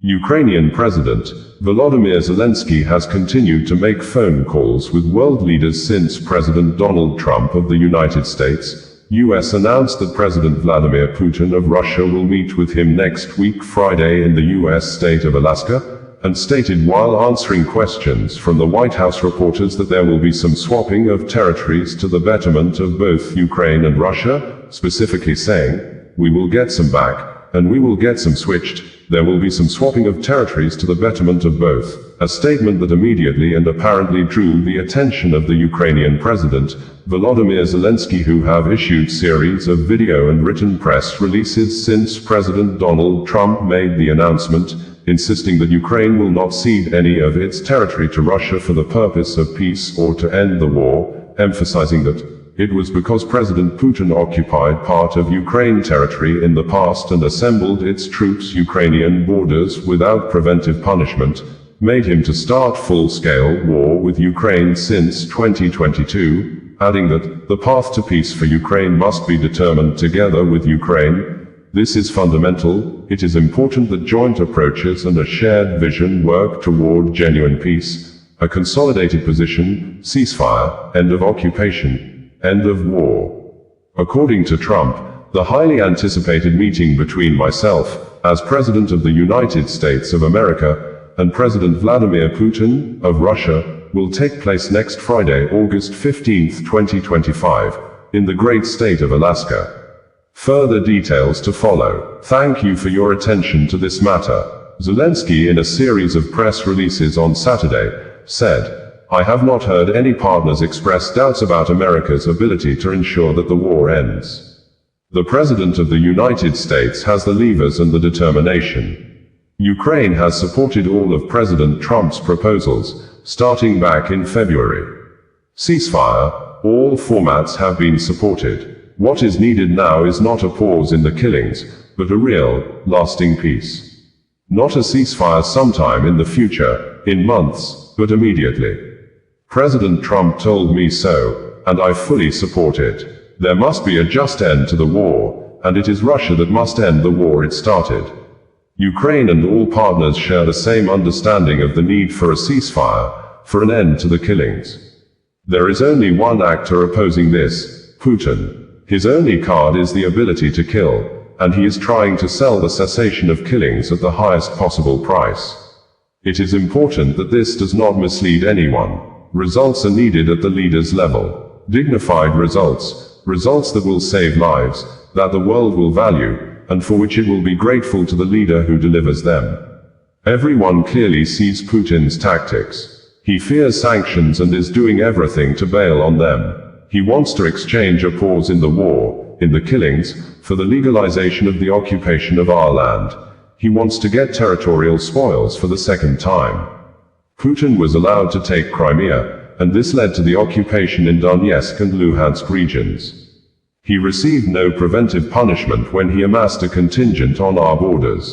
Ukrainian President Volodymyr Zelenskyy has continued to make phone calls with world leaders since President Donald Trump of the United States, U.S. announced that President Vladimir Putin of Russia will meet with him next week Friday in the U.S. state of Alaska, and stated while answering questions from the White House reporters that there will be some swapping of territories to the betterment of both Ukraine and Russia, specifically saying, "We will get some back, and we will get some switched. There will be some swapping of territories to the betterment of both," a statement that immediately and apparently drew the attention of the Ukrainian President, Volodymyr Zelenskyy, who have issued series of video and written press releases since President Donald Trump made the announcement, insisting that Ukraine will not cede any of its territory to Russia for the purpose of peace or to end the war, emphasizing that it was because President Putin occupied part of Ukraine territory in the past and assembled its troops Ukrainian borders without preventive punishment, made him to start full-scale war with Ukraine since 2022, adding that the path to peace for Ukraine must be determined together with Ukraine. This is fundamental. It is important that joint approaches and a shared vision work toward genuine peace, a consolidated position, ceasefire, end of occupation, end of war. According to Trump, the highly anticipated meeting between myself, as President of the United States of America, and President Vladimir Putin, of Russia, will take place next Friday, August 15, 2025, in the great state of Alaska. Further details to follow. Thank you for your attention to this matter. Zelenskyy, in a series of press releases on Saturday, said, "I have not heard any partners express doubts about America's ability to ensure that the war ends. The President of the United States has the levers and the determination. Ukraine has supported all of President Trump's proposals, starting back in February. Ceasefire, all formats have been supported. What is needed now is not a pause in the killings, but a real, lasting peace. Not a ceasefire sometime in the future, in months, but immediately. President Trump told me so, and I fully support it. There must be a just end to the war, and it is Russia that must end the war it started. Ukraine and all partners share the same understanding of the need for a ceasefire, for an end to the killings. There is only one actor opposing this, Putin. His only card is the ability to kill, and he is trying to sell the cessation of killings at the highest possible price. It is important that this does not mislead anyone. Results are needed at the leader's level. Dignified results, results that will save lives, that the world will value, and for which it will be grateful to the leader who delivers them. Everyone clearly sees Putin's tactics. He fears sanctions and is doing everything to bail on them. He wants to exchange a pause in the war, in the killings, for the legalization of the occupation of our land. He wants to get territorial spoils for the second time. Putin was allowed to take Crimea, and this led to the occupation in Donetsk and Luhansk regions. He received no preventive punishment when he amassed a contingent on our borders.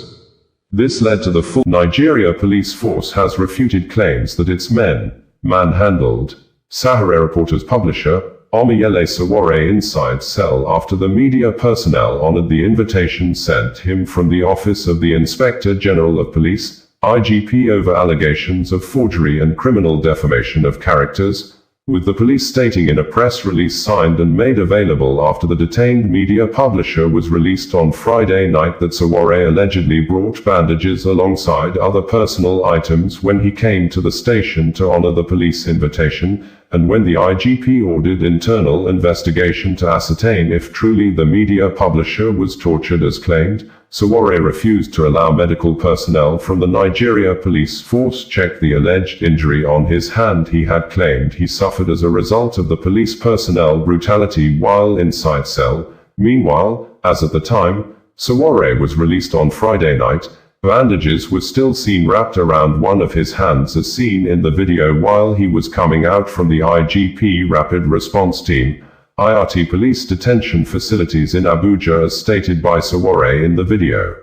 This led to the full Nigeria police force has refuted claims that its men manhandled Sowore reporters publisher Omoyele Sowore inside cell after the media personnel honored the invitation sent him from the Office of the Inspector General of Police, IGP, over allegations of forgery and criminal defamation of characters, with the police stating in a press release signed and made available after the detained media publisher was released on Friday night that Sowore allegedly brought bandages alongside other personal items when he came to the station to honor the police invitation, and when the IGP ordered internal investigation to ascertain if truly the media publisher was tortured as claimed, Sowore refused to allow medical personnel from the Nigeria police force check the alleged injury on his hand he had claimed he suffered as a result of the police personnel brutality while inside cell. Meanwhile, as at the time Sowore was released on Friday night, bandages were still seen wrapped around one of his hands as seen in the video while he was coming out from the IGP Rapid Response Team, IRT police detention facilities in Abuja, as stated by Sowore in the video.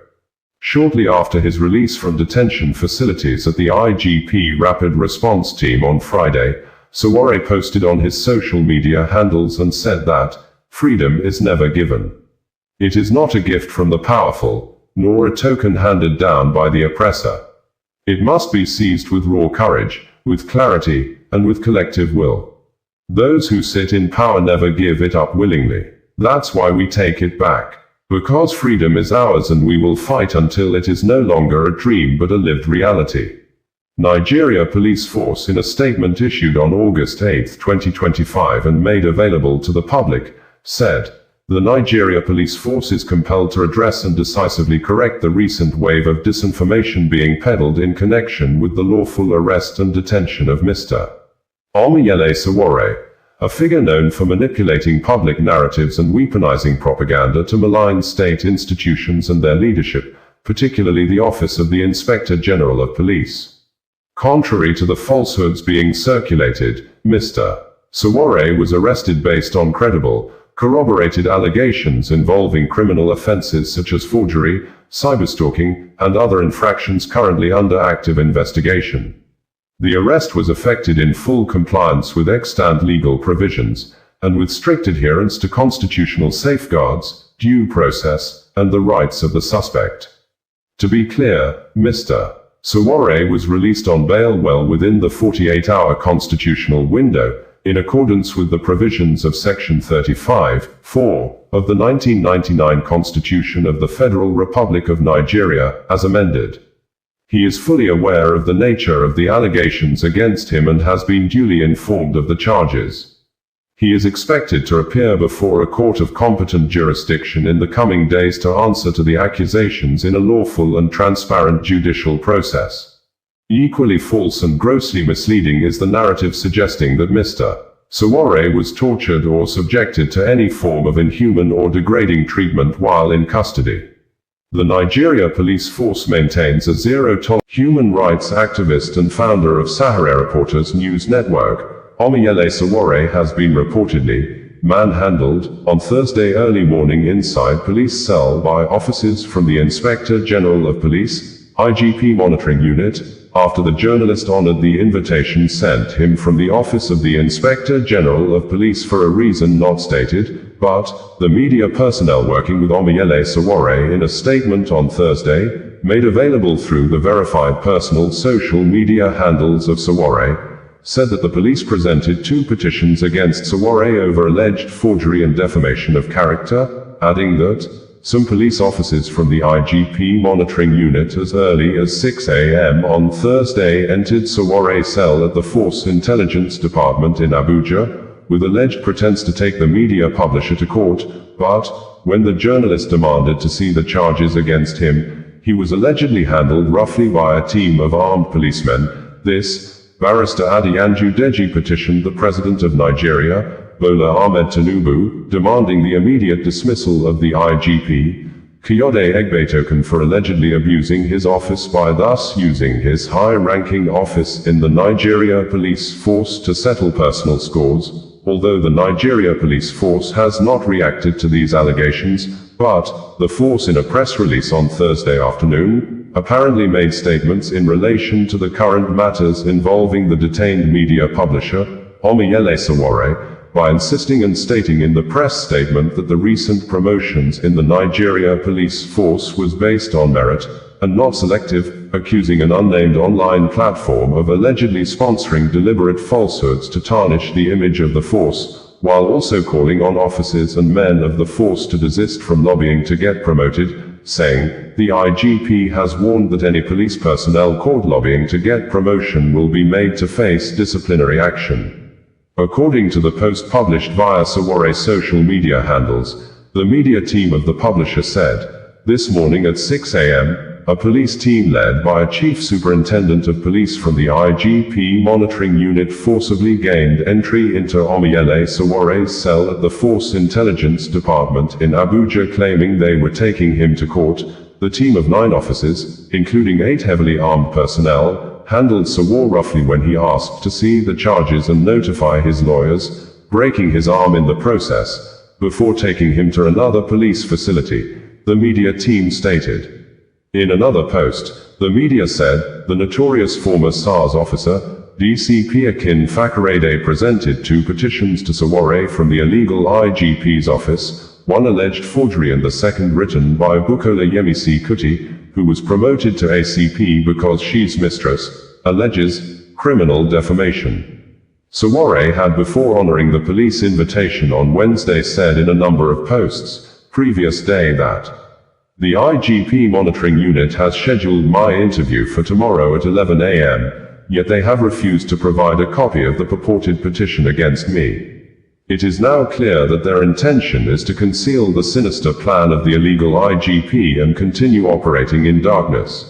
Shortly after his release from detention facilities at the IGP Rapid Response Team on Friday, Sowore posted on his social media handles and said that, "Freedom is never given. It is not a gift from the powerful, nor a token handed down by the oppressor. It must be seized with raw courage, with clarity, and with collective will. Those who sit in power never give it up willingly. That's why we take it back. Because freedom is ours and we will fight until it is no longer a dream but a lived reality. Nigeria Police Force, in a statement issued on August 8, 2025 and made available to the public, said, "The Nigeria Police Force is compelled to address and decisively correct the recent wave of disinformation being peddled in connection with the lawful arrest and detention of Mr. Omoyele Sowore, a figure known for manipulating public narratives and weaponizing propaganda to malign state institutions and their leadership, particularly the Office of the Inspector General of Police." Contrary to the falsehoods being circulated, Mr. Sowore was arrested based on credible, corroborated allegations involving criminal offenses such as forgery, cyberstalking, and other infractions currently under active investigation. The arrest was effected in full compliance with extant legal provisions, and with strict adherence to constitutional safeguards, due process, and the rights of the suspect. To be clear, Mr. Sowore was released on bail well within the 48-hour constitutional window, in accordance with the provisions of Section 35(4) of the 1999 Constitution of the Federal Republic of Nigeria, as amended. He is fully aware of the nature of the allegations against him and has been duly informed of the charges. He is expected to appear before a court of competent jurisdiction in the coming days to answer to the accusations in a lawful and transparent judicial process. Equally false and grossly misleading is the narrative suggesting that Mr. Sowore was tortured or subjected to any form of inhuman or degrading treatment while in custody. The Nigeria Police Force maintains a zero-tolerance. Human rights activist and founder of Sowore Reporters News Network, Omoyele Sowore has been reportedly manhandled on Thursday early morning inside police cell by officers from the Inspector General of Police, IGP Monitoring Unit, after the journalist honored the invitation sent him from the Office of the Inspector General of Police for a reason not stated, but the media personnel working with Omoyele Sowore, in a statement on Thursday, made available through the verified personal social media handles of Sowore, said that the police presented 2 petitions against Sowore over alleged forgery and defamation of character, adding that some police officers from the IGP monitoring unit as early as 6 a.m. on Thursday entered Sowore's cell at the Force Intelligence Department in Abuja, with alleged pretense to take the media publisher to court, but when the journalist demanded to see the charges against him, he was allegedly handled roughly by a team of armed policemen. This, Barrister Adiyanju Deji petitioned the President of Nigeria, Bola Ahmed Tinubu, demanding the immediate dismissal of the IGP, Kayode Egbetoken, for allegedly abusing his office by thus using his high-ranking office in the Nigeria Police Force to settle personal scores, although the Nigeria Police Force has not reacted to these allegations, but the force in a press release on Thursday afternoon apparently made statements in relation to the current matters involving the detained media publisher, Omoyele Sowore, by insisting and stating in the press statement that the recent promotions in the Nigeria Police Force was based on merit, and not selective, accusing an unnamed online platform of allegedly sponsoring deliberate falsehoods to tarnish the image of the force, while also calling on officers and men of the force to desist from lobbying to get promoted, saying, "The IGP has warned that any police personnel caught lobbying to get promotion will be made to face disciplinary action." According to the post published via Sowore's social media handles, the media team of the publisher said, "This morning at 6 a.m., a police team led by a chief superintendent of police from the IGP monitoring unit forcibly gained entry into Omoyele Sowore's cell at the Force Intelligence Department in Abuja, claiming they were taking him to court." The team of 9 officers, including 8 heavily armed personnel, handled Sowore roughly when he asked to see the charges and notify his lawyers, breaking his arm in the process, before taking him to another police facility, the media team stated. In another post, the media said, the notorious former SARS officer, DCP Akin Fakorede, presented 2 petitions to Sowore from the illegal IGP's office, one alleged forgery and the second written by Bukola Yemisi Kuti, who was promoted to ACP because she's mistress, alleges criminal defamation. Sowore had, before honoring the police invitation on Wednesday, said in a number of posts previous day that the IGP monitoring unit has scheduled my interview for tomorrow at 11 a.m., yet they have refused to provide a copy of the purported petition against me. It is now clear that their intention is to conceal the sinister plan of the illegal IGP and continue operating in darkness.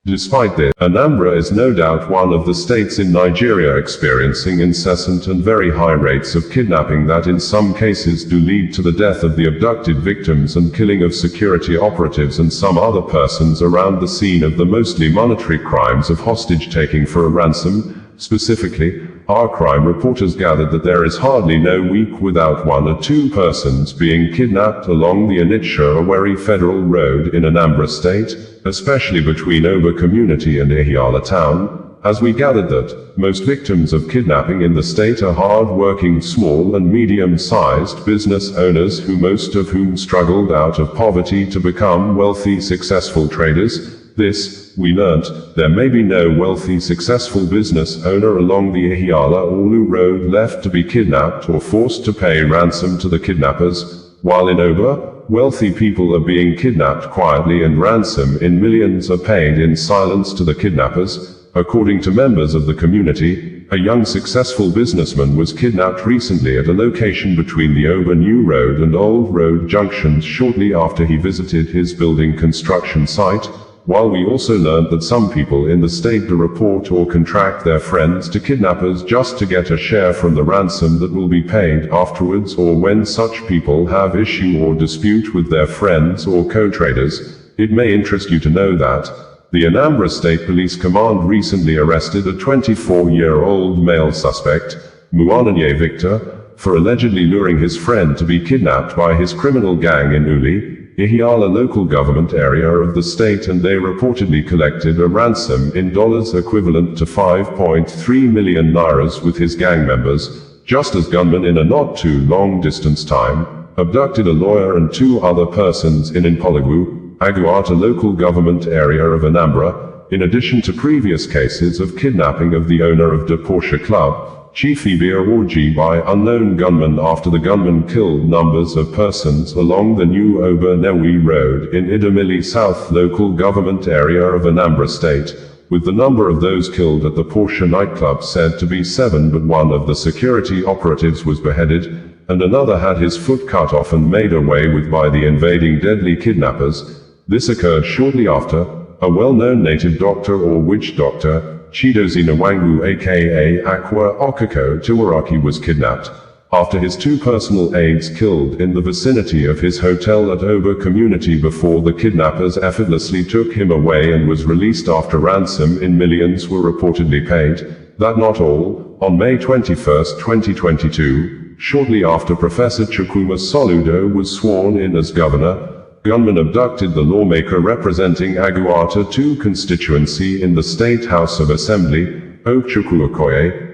Despite this, Anambra is no doubt one of the states in Nigeria experiencing incessant and very high rates of kidnapping that in some cases do lead to the death of the abducted victims and killing of security operatives and some other persons around the scene of the mostly monetary crimes of hostage-taking for a ransom. Specifically, our crime reporters gathered that there is hardly no week without 1 or 2 persons being kidnapped along the Onitsha-Owerri Federal Road in Anambra State, especially between Oba community and Ihiala town, as we gathered that most victims of kidnapping in the state are hard-working small and medium-sized business owners who most of whom struggled out of poverty to become wealthy successful traders. This, we learnt, there may be no wealthy successful business owner along the Ihiala-Olu road left to be kidnapped or forced to pay ransom to the kidnappers, while in Oba, wealthy people are being kidnapped quietly and ransom in millions are paid in silence to the kidnappers. According to members of the community, a young successful businessman was kidnapped recently at a location between the Oba New Road and Old Road junctions shortly after he visited his building construction site, while we also learned that some people in the state do report or contract their friends to kidnappers just to get a share from the ransom that will be paid afterwards, or when such people have issue or dispute with their friends or co-traders. It may interest you to know that the Anambra State Police Command recently arrested a 24-year-old male suspect, Muananye Victor, for allegedly luring his friend to be kidnapped by his criminal gang in Uli, Ihiala local government area of the state, and they reportedly collected a ransom in dollars equivalent to 5.3 million nairas with his gang members, just as gunmen in a not too long distance time abducted a lawyer and 2 other persons in Mpologwu, Aguata local government area of Anambra, in addition to previous cases of kidnapping of the owner of the Porsche Club, Chief Ibia Orji, by unknown gunmen after the gunmen killed numbers of persons along the New Oba Newi Road in Idemili South local government area of Anambra State, with the number of those killed at the Porsche nightclub said to be 7, but one of the security operatives was beheaded, and another had his foot cut off and made away with by the invading deadly kidnappers. This occurred shortly after a well-known native doctor or witch doctor, Chidozie Nwangu aka Akwa Okoko Tiwaraki, was kidnapped, after his 2 personal aides killed in the vicinity of his hotel at Oba community before the kidnappers effortlessly took him away and was released after ransom in millions were reportedly paid. That not all, on May 21, 2022, shortly after Professor Chukwuma Soludo was sworn in as governor, gunmen abducted the lawmaker representing Aguata 2 constituency in the State House of Assembly, Okchukwu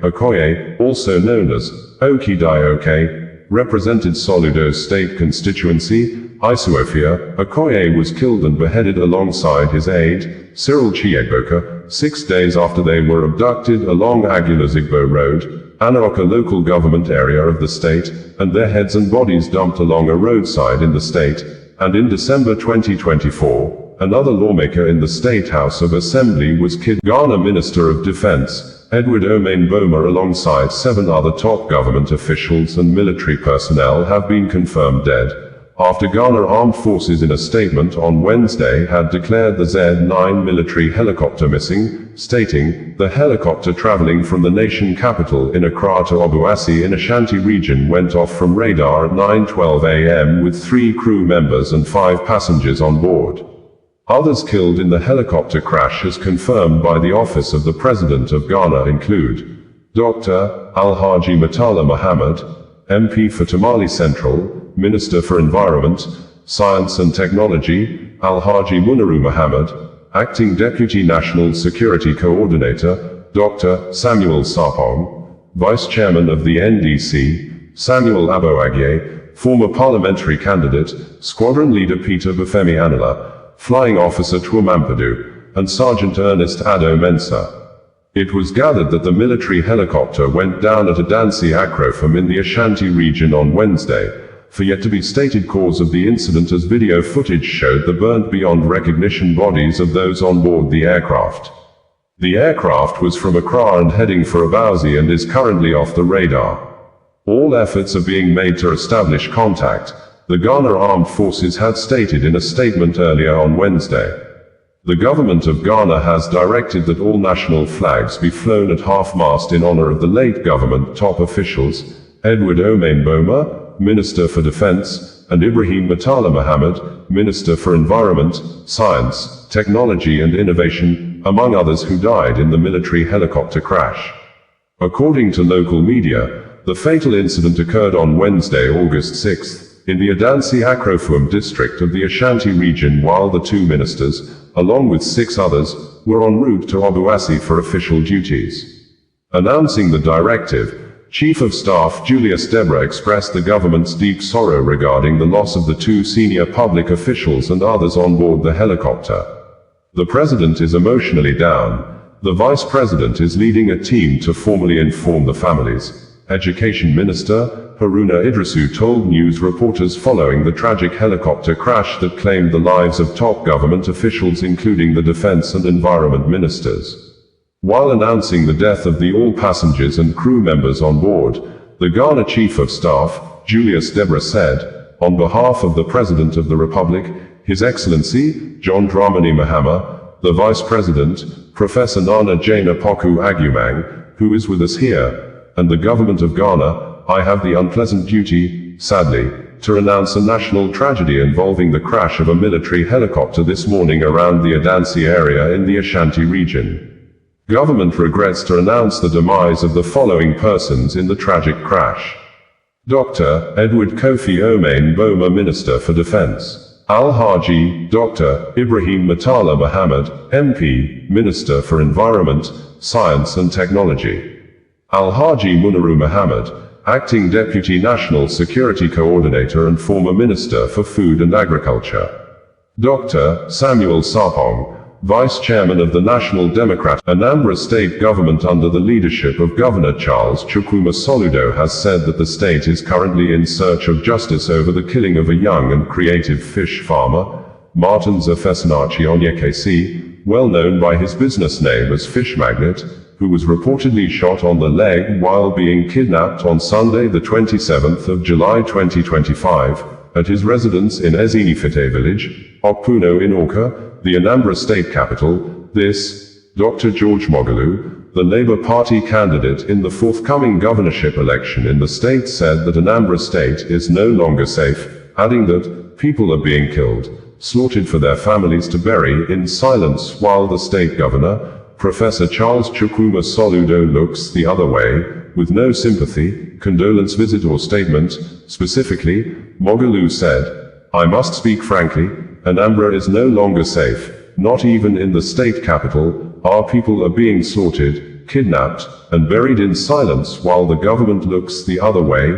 Okoye, also known as Okidai represented Soludo's state constituency. Isuofia Okoye was killed and beheaded alongside his aide, Cyril Chiegboka, 6 days after they were abducted along Agulazigbo Road, Anaoka local government area of the state, and their heads and bodies dumped along a roadside in the state. And in December 2024, another lawmaker in the State House of Assembly was killed. Ghana Minister of Defense, Edward Omain Boma, alongside 7 other top government officials and military personnel, have been confirmed dead, after Ghana Armed Forces in a statement on Wednesday had declared the Z-9 military helicopter missing, stating, "The helicopter traveling from the nation capital in Accra to Obuasi in Ashanti region went off from radar at 9:12 a.m. with 3 crew members and 5 passengers on board." Others killed in the helicopter crash, as confirmed by the Office of the President of Ghana, include Dr. Alhaji Murtala Muhammad, MP for Tamale Central, Minister for Environment, Science and Technology, Alhaji Munaru Muhammad, Acting Deputy National Security Coordinator, Dr. Samuel Sarpong, Vice Chairman of the NDC, Samuel Aboagye, former parliamentary candidate, squadron leader Peter Bafemi Anala, flying officer Chwamampadu, and Sergeant Ernest Ado Mensah. It was gathered that the military helicopter went down at Adansi Akrofam in the Ashanti region on Wednesday, for yet to be stated cause of the incident, as video footage showed the burnt beyond recognition bodies of those on board the aircraft. The aircraft was from Accra and heading for Abauzi and is currently off the radar. All efforts are being made to establish contact, the Ghana Armed Forces had stated in a statement earlier on Wednesday. The government of Ghana has directed that all national flags be flown at half-mast in honor of the late government top officials, Edward Omain Boma, Minister for Defense, and Ibrahim Matala Mohammed, Minister for Environment, Science, Technology and Innovation, among others, who died in the military helicopter crash. According to local media, the fatal incident occurred on Wednesday, August 6, in the Adansi Akrofam district of the Ashanti region, while the two ministers, along with 6 others, were en route to Obuasi for official duties. Announcing the directive, Chief of Staff Julius Deborah expressed the government's deep sorrow regarding the loss of the 2 senior public officials and others on board the helicopter. The president is emotionally down. The vice president is leading a team to formally inform the families. Education Minister Haruna Idrisu told news reporters following the tragic helicopter crash that claimed the lives of top government officials, including the defense and environment ministers. While announcing the death of all passengers and crew members on board, the Ghana Chief of Staff, Julius Deborah, said, on behalf of the President of the Republic, His Excellency, John Dramani Mahama, the Vice President, Professor Nana Jane Apoku Agumang, who is with us here, and the Government of Ghana, I have the unpleasant duty, sadly, to announce a national tragedy involving the crash of a military helicopter this morning around the Adansi area in the Ashanti region. Government regrets to announce the demise of the following persons in the tragic crash. Dr. Edward Kofi Omain Boma, Minister for Defense. Al-Haji, Dr. Ibrahim Matala Mohammed, MP, Minister for Environment, Science and Technology. Al-Haji Munaru Mohammed, Acting Deputy National Security Coordinator and former Minister for Food and Agriculture. Dr. Samuel Sarpong, Vice Chairman of the National Democrat. Anambra State Government under the leadership of Governor Charles Chukwuma Soludo has said that the state is currently in search of justice over the killing of a young and creative fish farmer, Martin Zafesinachi Onyekesi, well known by his business name as Fish Magnet, who was reportedly shot on the leg while being kidnapped on Sunday the 27th of July 2025, at his residence in Ezinifite village, Okpuno in Awka, the Anambra state capital. This, Dr. George Moghalu, the Labour Party candidate in the forthcoming governorship election in the state, said that Anambra state is no longer safe, adding that people are being killed, slaughtered for their families to bury in silence, while the state governor, Professor Charles Chukwuma Soludo, looks the other way, with no sympathy, condolence visit or statement. Specifically, Moghalu said, I must speak frankly, Anambra is no longer safe, not even in the state capital. Our people are being slaughtered, kidnapped, and buried in silence while the government looks the other way.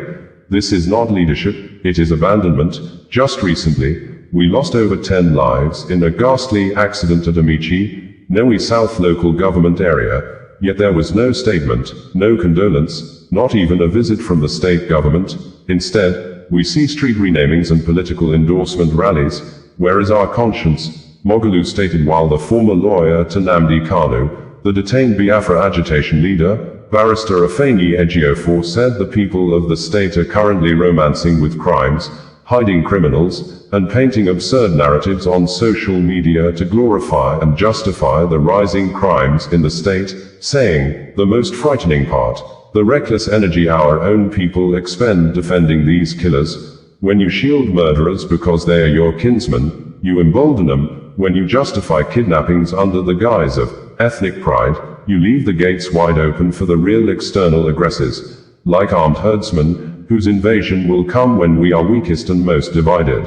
This is not leadership, it is abandonment. Just recently, we lost over 10 lives in a ghastly accident at Amici, Noe South local government area, yet there was no statement, no condolence, not even a visit from the state government. Instead, we see street renamings and political endorsement rallies. Where is our conscience? Moghalu stated, while the former lawyer to Nnamdi Kanu, the detained Biafra agitation leader, Barrister Afeni Ejiofor, said the people of the state are currently romancing with crimes, hiding criminals, and painting absurd narratives on social media to glorify and justify the rising crimes in the state, saying, the most frightening part, the reckless energy our own people expend defending these killers. When you shield murderers because they are your kinsmen, you embolden them. When you justify kidnappings under the guise of ethnic pride, you leave the gates wide open for the real external aggressors, like armed herdsmen, whose invasion will come when we are weakest and most divided.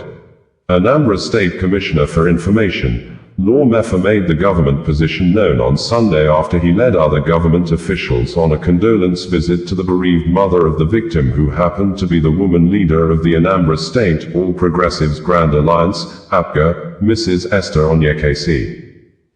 Anambra State Commissioner for Information, lawmaker made the government position known on Sunday after he led other government officials on a condolence visit to the bereaved mother of the victim, who happened to be the woman leader of the Anambra State All Progressives Grand Alliance, APGA, Mrs. Esther Onyekesi.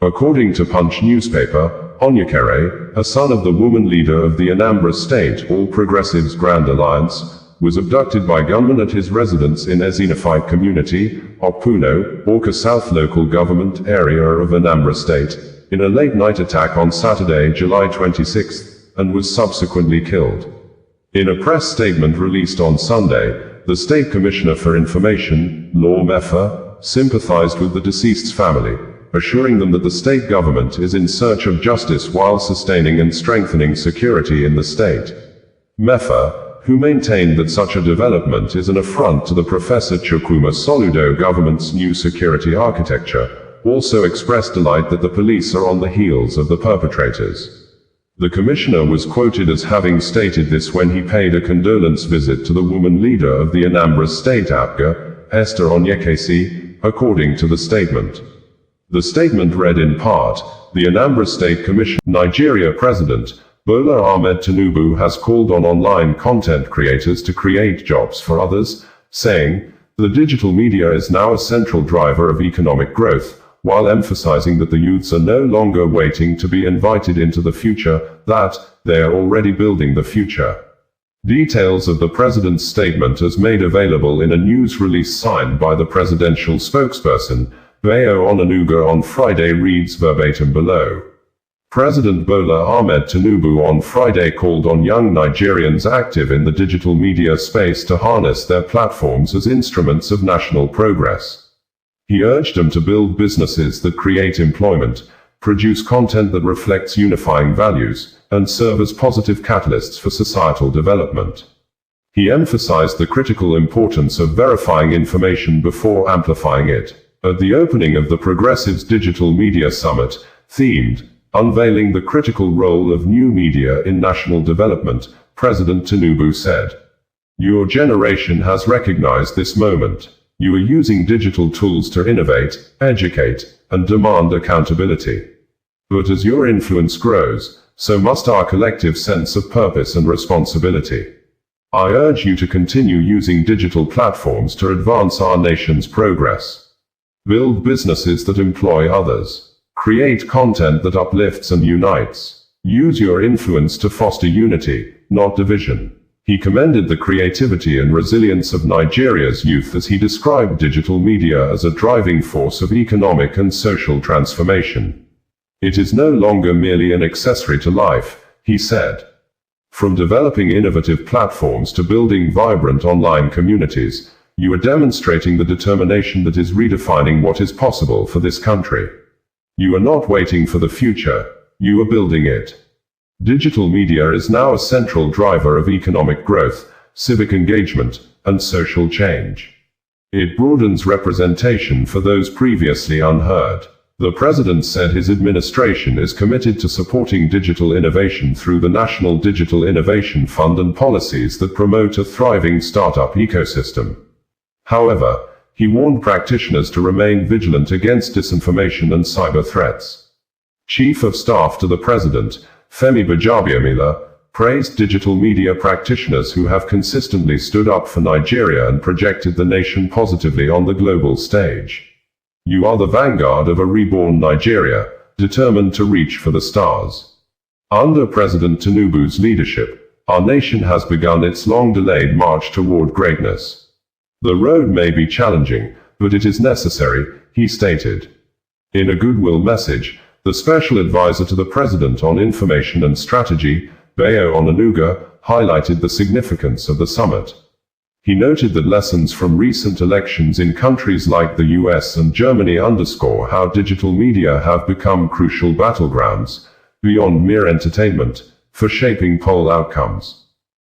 According to Punch newspaper, Onyekere, a son of the woman leader of the Anambra State All Progressives Grand Alliance, was abducted by gunmen at his residence in Ezinifite community, Okuno, Awka South local government area of Anambra State, in a late-night attack on Saturday, July 26, and was subsequently killed. In a press statement released on Sunday, the State Commissioner for Information, Law Mefa, sympathized with the deceased's family, assuring them that the state government is in search of justice while sustaining and strengthening security in the state. Mefa, who maintained that such a development is an affront to the Professor Chukwuma Soludo government's new security architecture, also expressed delight that the police are on the heels of the perpetrators. The commissioner was quoted as having stated this when he paid a condolence visit to the woman leader of the Anambra State APGA, Esther Onyekesi, according to the statement. The statement read in part, the Anambra State Commission, Nigeria President Bola Ahmed Tinubu has called on online content creators to create jobs for others, saying, the digital media is now a central driver of economic growth, while emphasizing that the youths are no longer waiting to be invited into the future, that they are already building the future. Details of the president's statement as made available in a news release signed by the presidential spokesperson, Bayo Onanuga, on Friday reads verbatim below. President Bola Ahmed Tinubu on Friday called on young Nigerians active in the digital media space to harness their platforms as instruments of national progress. He urged them to build businesses that create employment, produce content that reflects unifying values, and serve as positive catalysts for societal development. He emphasized the critical importance of verifying information before amplifying it. At the opening of the Progressives Digital Media Summit, themed, Unveiling the Critical Role of New Media in National Development, President Tinubu said, your generation has recognized this moment. You are using digital tools to innovate, educate, and demand accountability. But as your influence grows, so must our collective sense of purpose and responsibility. I urge you to continue using digital platforms to advance our nation's progress. Build businesses that employ others. Create content that uplifts and unites. Use your influence to foster unity, not division. He commended the creativity and resilience of Nigeria's youth as he described digital media as a driving force of economic and social transformation. It is no longer merely an accessory to life, he said. From developing innovative platforms to building vibrant online communities, you are demonstrating the determination that is redefining what is possible for this country. You are not waiting for the future, you are building it. Digital media is now a central driver of economic growth, civic engagement, and social change. It broadens representation for those previously unheard. The president said his administration is committed to supporting digital innovation through the National Digital Innovation Fund and policies that promote a thriving startup ecosystem. However, he warned practitioners to remain vigilant against disinformation and cyber threats. Chief of Staff to the President, Femi Gbajabiamila, praised digital media practitioners who have consistently stood up for Nigeria and projected the nation positively on the global stage. You are the vanguard of a reborn Nigeria, determined to reach for the stars. Under President Tinubu's leadership, our nation has begun its long-delayed march toward greatness. The road may be challenging, but it is necessary, he stated. In a goodwill message, the special advisor to the President on Information and Strategy, Bayo Onanuga, highlighted the significance of the summit. He noted that lessons from recent elections in countries like the US and Germany underscore how digital media have become crucial battlegrounds, beyond mere entertainment, for shaping poll outcomes.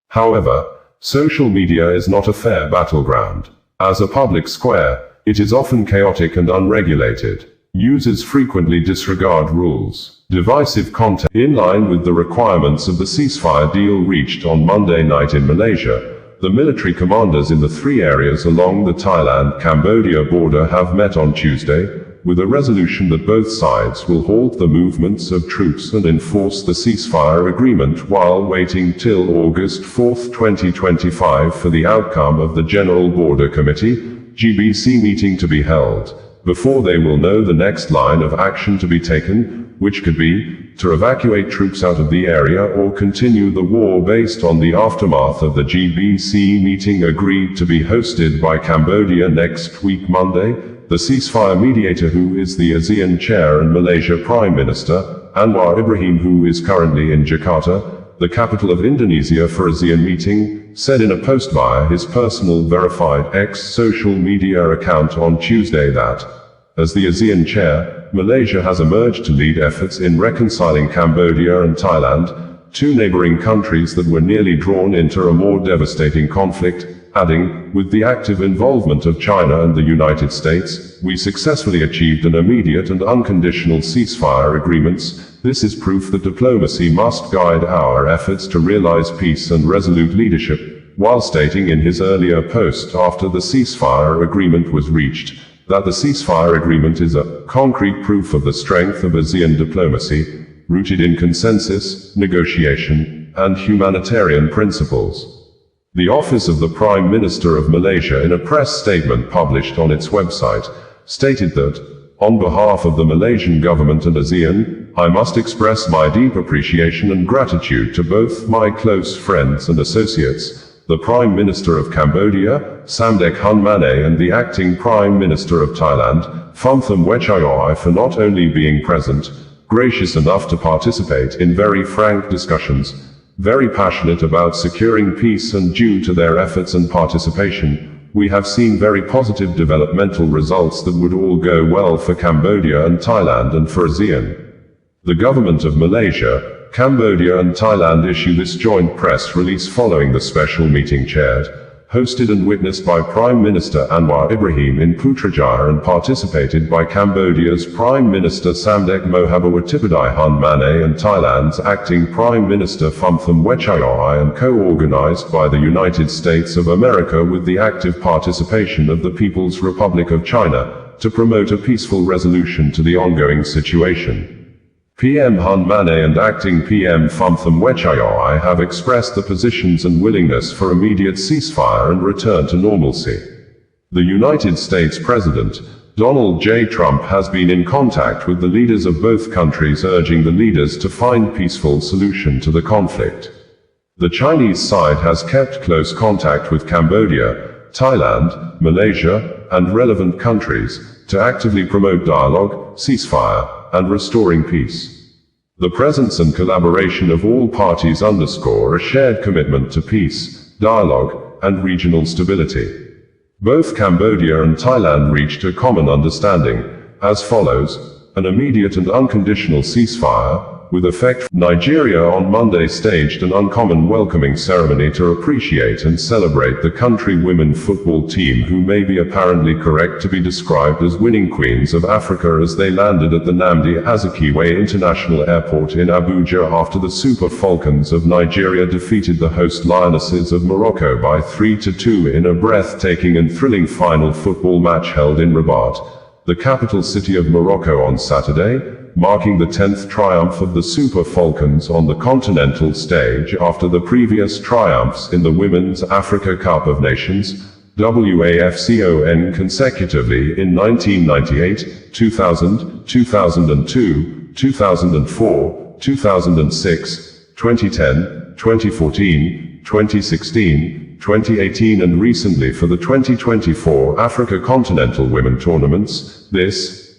However, social media is not a fair battleground. As a public square, it is often chaotic and unregulated. Users frequently disregard rules. Divisive content. In line with the requirements of the ceasefire deal reached on Monday night in Malaysia, the military commanders in the three areas along the Thailand-Cambodia border have met on Tuesday, with a resolution that both sides will halt the movements of troops and enforce the ceasefire agreement while waiting till August 4, 2025 for the outcome of the General Border Committee (GBC) meeting to be held, before they will know the next line of action to be taken, which could be to evacuate troops out of the area or continue the war based on the aftermath of the GBC meeting agreed to be hosted by Cambodia next week Monday. The ceasefire mediator, who is the ASEAN chair and Malaysia Prime Minister, Anwar Ibrahim, who is currently in Jakarta, the capital of Indonesia, for ASEAN meeting, said in a post via his personal verified X social media account on Tuesday that, as the ASEAN chair, Malaysia has emerged to lead efforts in reconciling Cambodia and Thailand, two neighboring countries that were nearly drawn into a more devastating conflict, adding, with the active involvement of China and the United States, we successfully achieved an immediate and unconditional ceasefire agreements. This is proof that diplomacy must guide our efforts to realize peace and resolute leadership, while stating in his earlier post after the ceasefire agreement was reached, that the ceasefire agreement is a concrete proof of the strength of ASEAN diplomacy, rooted in consensus, negotiation, and humanitarian principles. The Office of the Prime Minister of Malaysia, in a press statement published on its website, stated that, on behalf of the Malaysian government and ASEAN, I must express my deep appreciation and gratitude to both my close friends and associates, the Prime Minister of Cambodia, Samdech Hun Mane, and the Acting Prime Minister of Thailand, Phumtham Wechayoi, for not only being present, gracious enough to participate in very frank discussions, very passionate about securing peace, and due to their efforts and participation, we have seen very positive developmental results that would all go well for Cambodia and Thailand and for ASEAN. The government of Malaysia, Cambodia and Thailand issue this joint press release following the special meeting chaired, hosted and witnessed by Prime Minister Anwar Ibrahim in Putrajaya and participated by Cambodia's Prime Minister Samdech Mohabawatipidai Hun Mane and Thailand's Acting Prime Minister Phumtham Wechayoi, and co-organized by the United States of America with the active participation of the People's Republic of China, to promote a peaceful resolution to the ongoing situation. PM Hun Mane and Acting PM Phumtham Wechayoi have expressed the positions and willingness for immediate ceasefire and return to normalcy. The United States President, Donald J. Trump, has been in contact with the leaders of both countries, urging the leaders to find peaceful solution to the conflict. The Chinese side has kept close contact with Cambodia, Thailand, Malaysia, and relevant countries, to actively promote dialogue, ceasefire, and restoring peace. The presence and collaboration of all parties underscore a shared commitment to peace, dialogue, and regional stability. Both Cambodia and Thailand reached a common understanding, as follows: an immediate and unconditional ceasefire, with effect. Nigeria on Monday staged an uncommon welcoming ceremony to appreciate and celebrate the country women football team, who may be apparently correct to be described as winning queens of Africa, as they landed at the Nnamdi Azikiwe International Airport in Abuja after the Super Falcons of Nigeria defeated the host Lionesses of Morocco by 3-2 in a breathtaking and thrilling final football match held in Rabat, the capital city of Morocco, on Saturday, marking the 10th triumph of the Super Falcons on the continental stage after the previous triumphs in the Women's Africa Cup of Nations, WAFCON, consecutively in 1998, 2000, 2002, 2004, 2006, 2010, 2014, 2016, 2018 and recently for the 2024 Africa Continental Women Tournaments.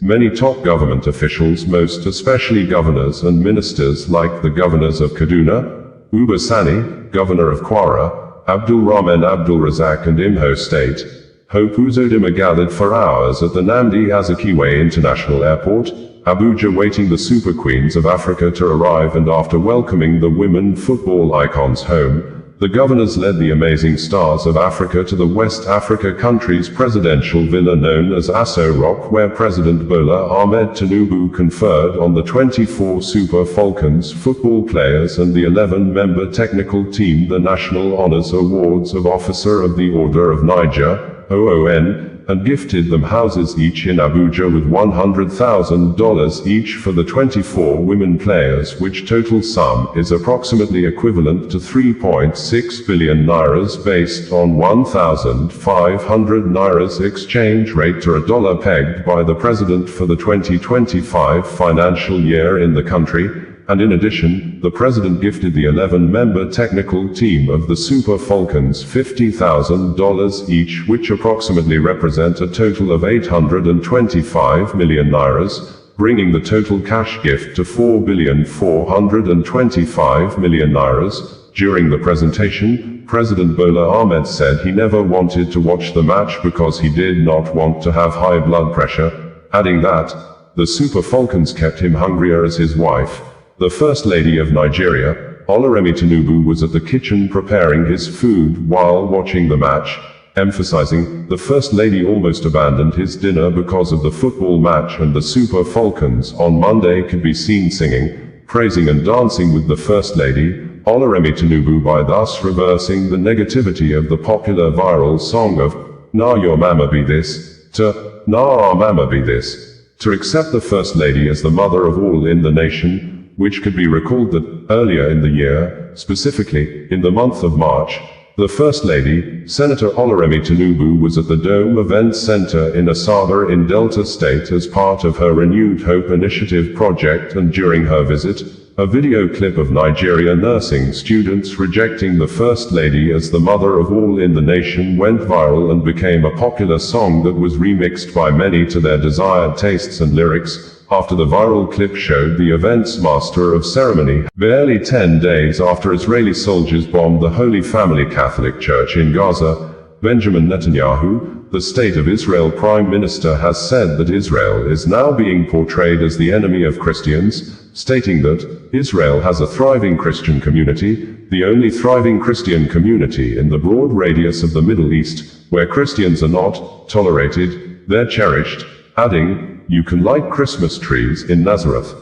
Many top government officials, most especially governors and ministers like the governors of Kaduna, Uba Sani, governor of Kwara, Abdul Rahman Abdul Razak and Imho State, Hope Uzodinma, gathered for hours at the Nnamdi Azikiwe International Airport, Abuja, waiting the Super Queens of Africa to arrive, and after welcoming the women football icons home, the governors led the amazing stars of Africa to the West Africa country's presidential villa known as Aso Rock, where President Bola Ahmed Tinubu conferred on the 24 Super Falcons football players and the 11-member technical team the National Honors Awards of Officer of the Order of Niger, and gifted them houses each in Abuja with $100,000 each for the 24 women players, which total sum is approximately equivalent to 3.6 billion nairas based on 1,500 nairas exchange rate or a dollar pegged by the president for the 2025 financial year in the country. And in addition, the president gifted the 11-member technical team of the Super Falcons $50,000 each, which approximately represent a total of 825 million nairas, bringing the total cash gift to 4,425 million nairas. During the presentation, President Bola Ahmed said he never wanted to watch the match because he did not want to have high blood pressure, adding that the Super Falcons kept him hungrier as his wife, the First Lady of Nigeria, Oloremi Tinubu, was at the kitchen preparing his food while watching the match, emphasizing the First Lady almost abandoned his dinner because of the football match, and the Super Falcons on Monday could be seen singing, praising and dancing with the First Lady, Oloremi Tinubu, by thus reversing the negativity of the popular viral song of "Na Your Mama Be This" to "Na Our Mama Be This," to accept the First Lady as the mother of all in the nation, which could be recalled that, earlier in the year, specifically, in the month of March, the First Lady, Senator Oloremi Tinubu, was at the Dome Event Center in Asaba in Delta State as part of her Renewed Hope Initiative project, and during her visit, a video clip of Nigeria nursing students rejecting the First Lady as the mother of all in the nation went viral and became a popular song that was remixed by many to their desired tastes and lyrics. After the viral clip showed the event's master of ceremony, barely 10 days after Israeli soldiers bombed the Holy Family Catholic Church in Gaza, Benjamin Netanyahu, the State of Israel Prime Minister, has said that Israel is now being portrayed as the enemy of Christians, stating that Israel has a thriving Christian community, the only thriving Christian community in the broad radius of the Middle East, where Christians are not tolerated, they're cherished, adding, "You can light Christmas trees in Nazareth,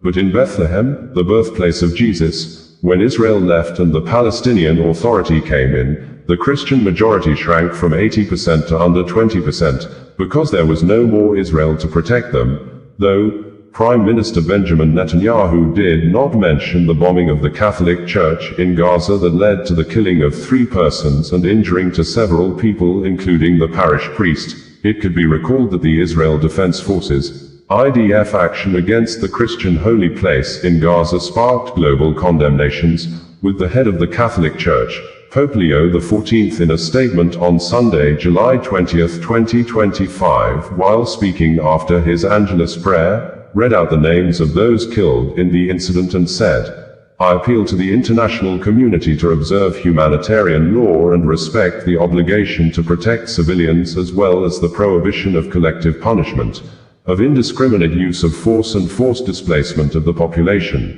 but in Bethlehem, the birthplace of Jesus, when Israel left and the Palestinian Authority came in, the Christian majority shrank from 80% to under 20%, because there was no more Israel to protect them," though Prime Minister Benjamin Netanyahu did not mention the bombing of the Catholic Church in Gaza that led to the killing of 3 persons and injuring to several people, including the parish priest. It could be recalled that the Israel Defense Forces, IDF, action against the Christian holy place in Gaza sparked global condemnations, with the head of the Catholic Church, Pope Leo XIV, in a statement on Sunday, July 20, 2025, while speaking after his Angelus prayer, read out the names of those killed in the incident and said, "I appeal to the international community to observe humanitarian law and respect the obligation to protect civilians, as well as the prohibition of collective punishment, of indiscriminate use of force and forced displacement of the population."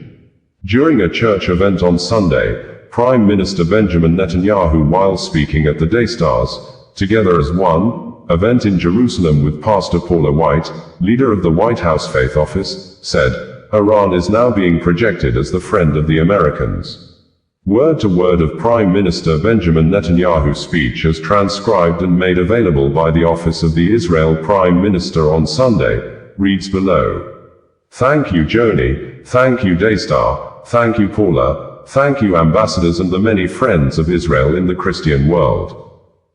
During a church event on Sunday, Prime Minister Benjamin Netanyahu, while speaking at the Daystars Together as One event in Jerusalem with Pastor Paula White, leader of the White House Faith Office, said, "Iran is now being projected as the friend of the Americans." Word to word of Prime Minister Benjamin Netanyahu's speech as transcribed and made available by the Office of the Israel Prime Minister on Sunday, reads below. Thank you, Joni. Thank you, Daystar. Thank you, Paula. Thank you, ambassadors and the many friends of Israel in the Christian world.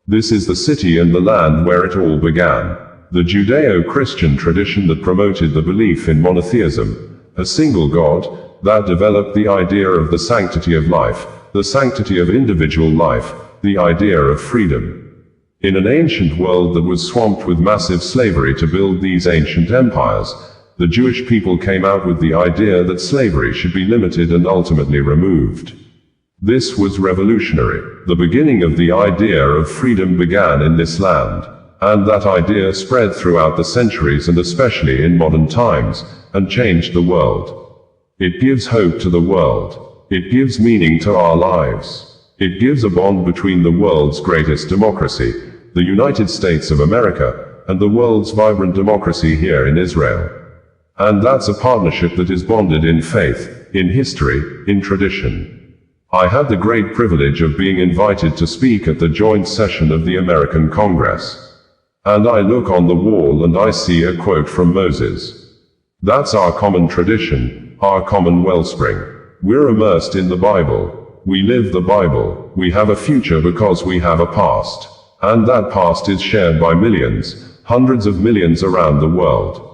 This is the city and the land where it all began. The Judeo-Christian tradition that promoted the belief in monotheism, a single God, that developed the idea of the sanctity of life, the sanctity of individual life, the idea of freedom. In an ancient world that was swamped with massive slavery to build these ancient empires, the Jewish people came out with the idea that slavery should be limited and ultimately removed. This was revolutionary. The beginning of the idea of freedom began in this land, and that idea spread throughout the centuries and especially in modern times, and changed the world. It gives hope to the world. It gives meaning to our lives. It gives a bond between the world's greatest democracy, the United States of America, and the world's vibrant democracy here in Israel. And that's a partnership that is bonded in faith, in history, in tradition. I had the great privilege of being invited to speak at the joint session of the American Congress. And I look on the wall and I see a quote from Moses. That's our common tradition, our common wellspring. We're immersed in the Bible. We live the Bible. We have a future because we have a past. And that past is shared by millions, hundreds of millions around the world.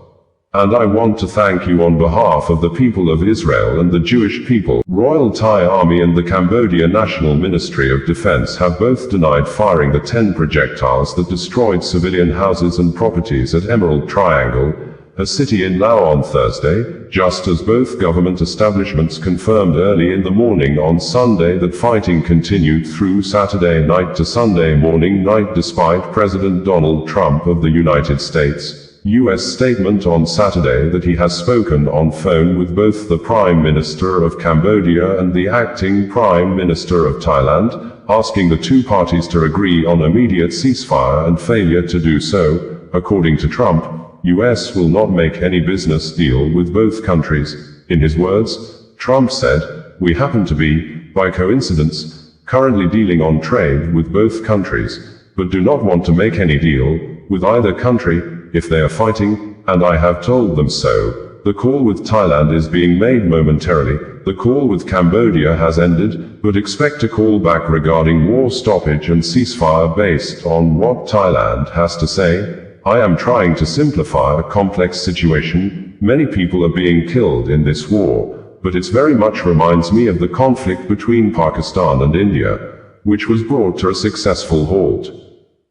And I want to thank you on behalf of the people of Israel and the Jewish people. Royal Thai Army and the Cambodia National Ministry of Defense have both denied firing the 10 projectiles that destroyed civilian houses and properties at Emerald Triangle, a city in Laos on Thursday, just as both government establishments confirmed early in the morning on Sunday that fighting continued through Saturday night to Sunday morning night despite President Donald Trump of the United States' U.S. statement on Saturday that he has spoken on phone with both the Prime Minister of Cambodia and the acting Prime Minister of Thailand, asking the two parties to agree on immediate ceasefire and failure to do so. According to Trump, U.S. will not make any business deal with both countries. In his words, Trump said, "We happen to be, by coincidence, currently dealing on trade with both countries, but do not want to make any deal with either country if they are fighting, and I have told them so. The call with Thailand is being made momentarily. The call with Cambodia has ended, but expect a call back regarding war stoppage and ceasefire based on what Thailand has to say. I am trying to simplify a complex situation. Many people are being killed in this war, but it very much reminds me of the conflict between Pakistan and India, which was brought to a successful halt."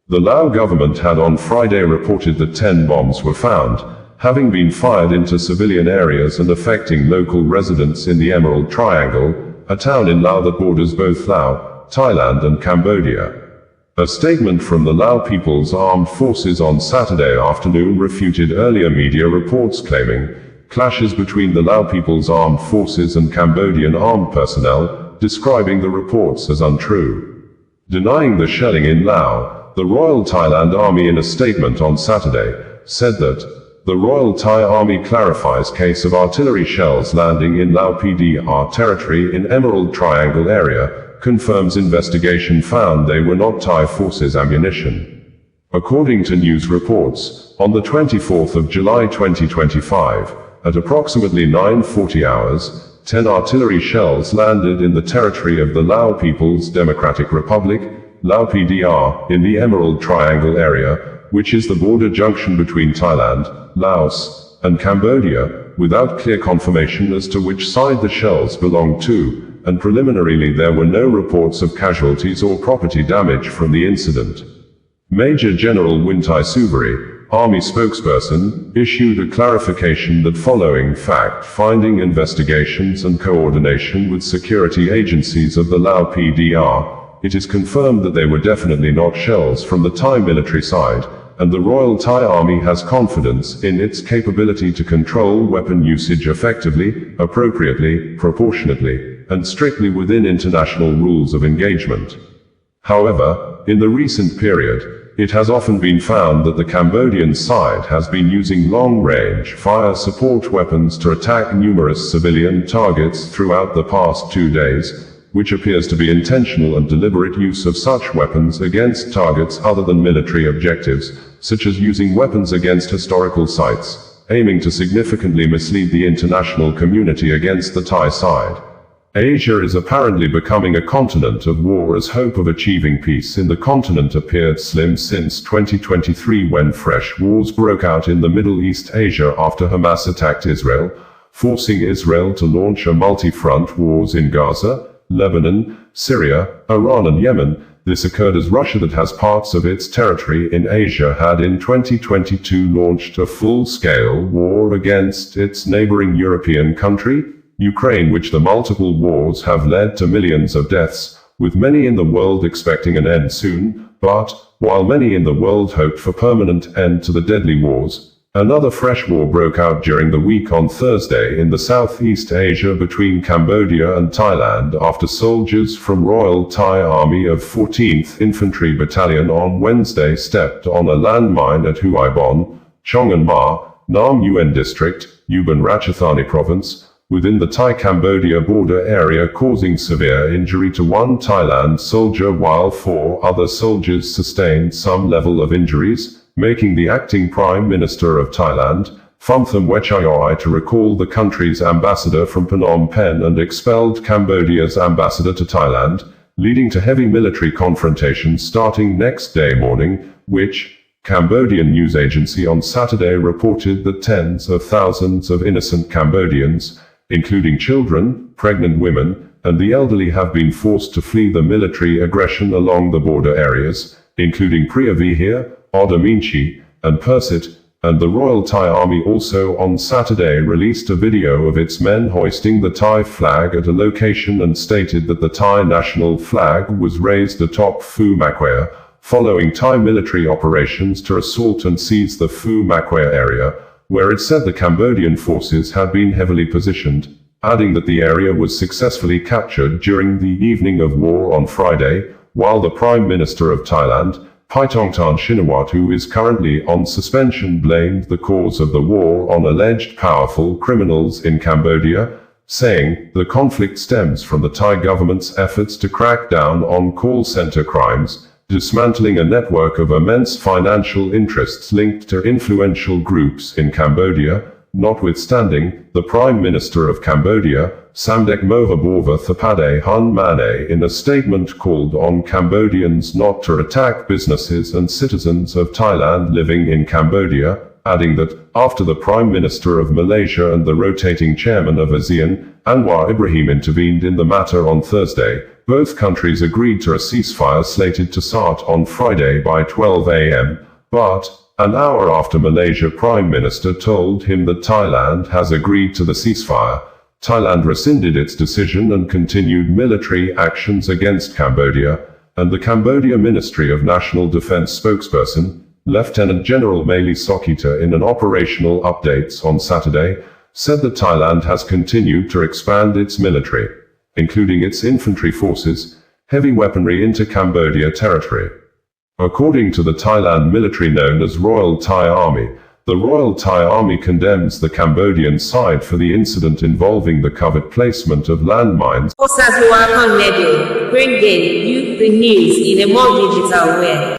The Lao government had on Friday reported that 10 bombs were found, having been fired into civilian areas and affecting local residents in the Emerald Triangle, a town in Laos that borders both Laos, Thailand and Cambodia. A statement from the Lao People's Armed Forces on Saturday afternoon refuted earlier media reports claiming clashes between the Lao People's Armed Forces and Cambodian armed personnel, describing the reports as untrue. Denying the shelling in Laos, the Royal Thailand Army in a statement on Saturday said that the Royal Thai Army clarifies case of artillery shells landing in Lao PDR territory in Emerald Triangle area, confirms investigation found they were not Thai forces ammunition. According to news reports, on the 24th of July 2025, at approximately 9:40 hours, 10 artillery shells landed in the territory of the Lao People's Democratic Republic, Lao PDR, in the Emerald Triangle area, which is the border junction between Thailand, Laos, and Cambodia, without clear confirmation as to which side the shells belong to, and preliminarily there were no reports of casualties or property damage from the incident. Major General Wintai Sowore, Army spokesperson, issued a clarification that following fact-finding investigations and coordination with security agencies of the Lao PDR, it is confirmed that they were definitely not shells from the Thai military side, and the Royal Thai Army has confidence in its capability to control weapon usage effectively, appropriately, proportionately, and strictly within international rules of engagement. However, in the recent period, it has often been found that the Cambodian side has been using long-range fire support weapons to attack numerous civilian targets throughout the past 2 days, which appears to be intentional and deliberate use of such weapons against targets other than military objectives, such as using weapons against historical sites, aiming to significantly mislead the international community against the Thai side. Asia is apparently becoming a continent of war as hope of achieving peace in the continent appeared slim since 2023 when fresh wars broke out in the Middle East Asia after Hamas attacked Israel, forcing Israel to launch a multi-front wars in Gaza, Lebanon, Syria, Iran and Yemen. This occurred as Russia, that has parts of its territory in Asia, had in 2022 launched a full-scale war against its neighboring European country, Ukraine, which the multiple wars have led to millions of deaths, with many in the world expecting an end soon. But, while many in the world hoped for permanent end to the deadly wars, another fresh war broke out during the week on Thursday in the Southeast Asia between Cambodia and Thailand after soldiers from Royal Thai Army of 14th Infantry Battalion on Wednesday stepped on a landmine at Huai Bon, Chongan Ma, Nam Yuen District, Uban Ratchathani Province, within the Thai-Cambodia border area, causing severe injury to one Thailand soldier while 4 other soldiers sustained some level of injuries, making the acting Prime Minister of Thailand, Phumtham Wechayoi, to recall the country's ambassador from Phnom Penh and expelled Cambodia's ambassador to Thailand, leading to heavy military confrontations starting next day morning, which, Cambodian news agency on Saturday reported that tens of thousands of innocent Cambodians, including children, pregnant women, and the elderly, have been forced to flee the military aggression along the border areas, including Preah Vihear, Odd Aminchi, and Persit, and the Royal Thai Army also on Saturday released a video of its men hoisting the Thai flag at a location and stated that the Thai national flag was raised atop Phu Makwea, following Thai military operations to assault and seize the Phu Makwea area, where it said the Cambodian forces had been heavily positioned, adding that the area was successfully captured during the evening of war on Friday, while the Prime Minister of Thailand, Paetongtarn Shinawatra, who is currently on suspension, blamed the cause of the war on alleged powerful criminals in Cambodia, saying, "The conflict stems from the Thai government's efforts to crack down on call center crimes, dismantling a network of immense financial interests linked to influential groups in Cambodia." Notwithstanding, the Prime Minister of Cambodia, Samdech Mohabova Thapade Hun Mane, in a statement called on Cambodians not to attack businesses and citizens of Thailand living in Cambodia, adding that, after the Prime Minister of Malaysia and the rotating chairman of ASEAN, Anwar Ibrahim, intervened in the matter on Thursday, both countries agreed to a ceasefire slated to start on Friday by 12 a.m., but, an hour after Malaysia Prime Minister told him that Thailand has agreed to the ceasefire, Thailand rescinded its decision and continued military actions against Cambodia, and the Cambodia Ministry of National Defense spokesperson, Lieutenant General Maili Sokita, in an operational updates on Saturday, said that Thailand has continued to expand its military, including its infantry forces, heavy weaponry, into Cambodia territory. According to the Thailand military known as Royal Thai Army, the Royal Thai Army condemns the Cambodian side for the incident involving the covert placement of landmines. Sowore bringing you the news in a more digital way.